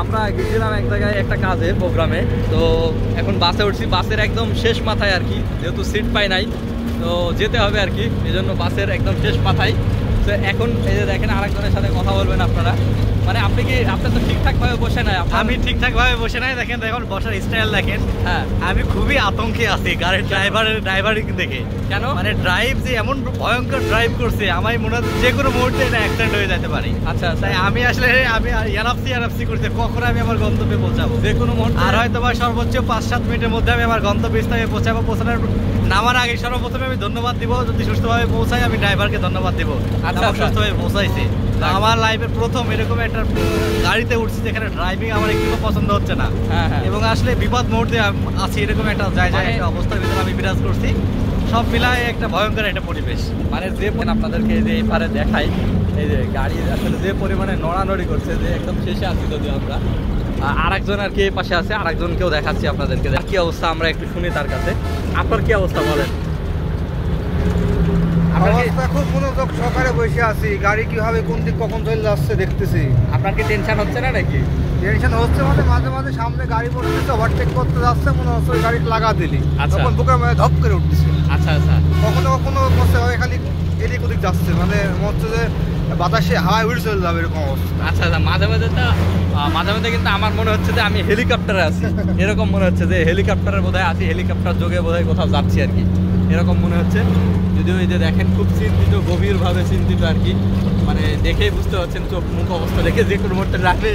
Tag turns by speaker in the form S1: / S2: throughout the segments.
S1: আমরা গেছিলাম এক জায়গায় একটা কাজে প্রোগ্রামে, তো এখন বাসে উঠছি, বাসের একদম শেষ মাথায় আর কি, যেহেতু সিট পাই নাই তো যেতে হবে আর কি, এই জন্য বাসের একদম শেষ মাথায়। তো এখন এই যে দেখেন আরেকজনের সাথে কথা বলবেন আপনারা, মানে আপনি তো ঠিকঠাক ভাবে বসে নাই?
S2: আমি ঠিকঠাক ভাবে বসে নাই, দেখেন দেখুন বসার স্টাইল দেখেন। হ্যাঁ, আমি খুবই আতঙ্কে আছি গাড়ির ড্রাইভার দেখে। কেন? মানে ড্রাইভ যে এমন ভয়ঙ্কর ড্রাইভ করছে, আমার মনে হচ্ছে যে কোনো মুহূর্তে এটা অ্যাক্সিডেন্ট হয়ে যেতে পারে। আচ্ছা, তাই আমি আসলে ইয়ানাপসি করতে কখন আমি আমার গন্তব্যে পৌঁছাবো, যে কোনো মুহূর্তে। আর হয়তো বা সর্বোচ্চ 5-7 মিনিটের মধ্যে আমি আমার গন্তব্যস্থলে পৌঁছানোর নামার আগে সর্বপ্রথমে আমি ধন্যবাদ দিব, যদি সুস্থভাবে পৌঁছাই আমি ড্রাইভারকে ধন্যবাদ দিব। আচ্ছা, সুস্থভাবে পৌঁছাইছে। আমার লাইফের প্রথম এরকম একটা গাড়িতে উঠছি যেখানে ড্রাইভিং আমার একটু পছন্দ হচ্ছে না, এবং আসলে বিপদ মুহূর্তে আছি, এরকম একটা জায়গায় একটা অবস্থার ভিতরে আমি বিরাজ করছি। সব মিলায় একটা ভয়ঙ্কর একটা পরিবেশ।
S1: মানে যে আপনাদেরকে যে এপারে দেখাই, এই যে গাড়ি আসলে যে পরিমাণে নড়ানড়ি করছে, যে একদম শেষে আছি যদি আমরা, আরেকজন আর কি এই পাশে আছে, আরেকজনকেও দেখাচ্ছি আপনাদেরকে কি অবস্থা, আমরা একটু শুনি তার কাছে। আপনার কি অবস্থা বলেন?
S3: অবস্থা খুব মনোযোগ সহকারে বসে আছি, গাড়ি কিভাবে কোন দিক কখন চলে যাচ্ছে দেখতেছি।
S1: আপনার কি টেনশন হচ্ছে না নাকি?
S3: টেনশন হচ্ছে, মানে মাঝে মাঝে সামনে গাড়ি পড়তেছে, ওভারটেক করতে যাচ্ছে, মনে হচ্ছে ওই গাড়িটা লাগা দিলি, তখন বুকের মধ্যে ধপ করে উঠতেছে।
S1: আচ্ছা আচ্ছা।
S3: কখনো কখনো মনে হয় খালি এদিক ওদিক যাচ্ছে, মানে মনে হচ্ছে যে বাতাসে হাওয়ায় উড়ে চলে যাবে এরকম অবস্থা।
S1: আচ্ছা আচ্ছা। মাঝে মাঝে কিন্তু আমার মনে হচ্ছে যে আমি হেলিকপ্টারে আছি, এরকম মনে হচ্ছে যে হেলিকপ্টারের বোধহয় আছি, হেলিকপ্টার যোগে বোধহয় কোথাও যাচ্ছি আর কি, এরকম মনে হচ্ছে। যদিও এই যে দেখেন খুব চিন্তিত, গভীরভাবে চিন্তিত আর কি, মানে দেখেই বুঝতে পারছেন, চোখ মুখ অবস্থা দেখে যে কোনো মুহূর্তে রাখলে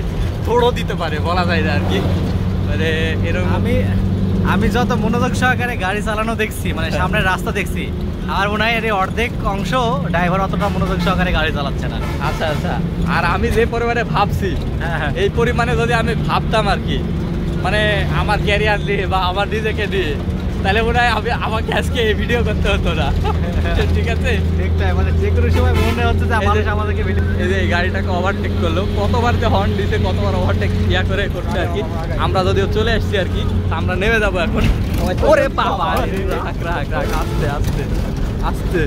S1: থোড়ও দিতে পারে, বলা যায় না আর কি। মানে এরকম
S2: আমি যত মনোযোগ সহকারে গাড়ি চালানো দেখছি, মানে সামনের রাস্তা দেখছি, আমার মনে হয় এর অর্ধেক অংশ ড্রাইভার অতটা মনোযোগ সহকারে গাড়ি চালাচ্ছে না।
S1: আচ্ছা আচ্ছা। আর আমি যে পরিমাণে ভাবছি, এই পরিমাণে যদি আমি ভাবতাম আর কি, মানে আমার ক্যারিয়ার নিয়ে বা আমার নিজেকে নিয়ে, তাহলে মনে হয় আমাকে আজকে এই ভিডিও করতে হতো না। ঠিক আছে,
S2: ঠিকঠাক, মানে যে কোনো সময় মনে হচ্ছে যে মানুষ আমাদেরকে
S1: এই যে এই গাড়িটাকে ওভারটেক করলো, কতবার যে হর্ন দিতে, কতবার ওভারটেক করে করছে আর কি। আমরা যদিও চলে আসছি আর কি, আমরা নেমে যাবো এখন। ওরে বাবা, আস্তে আস্তে আস্তে।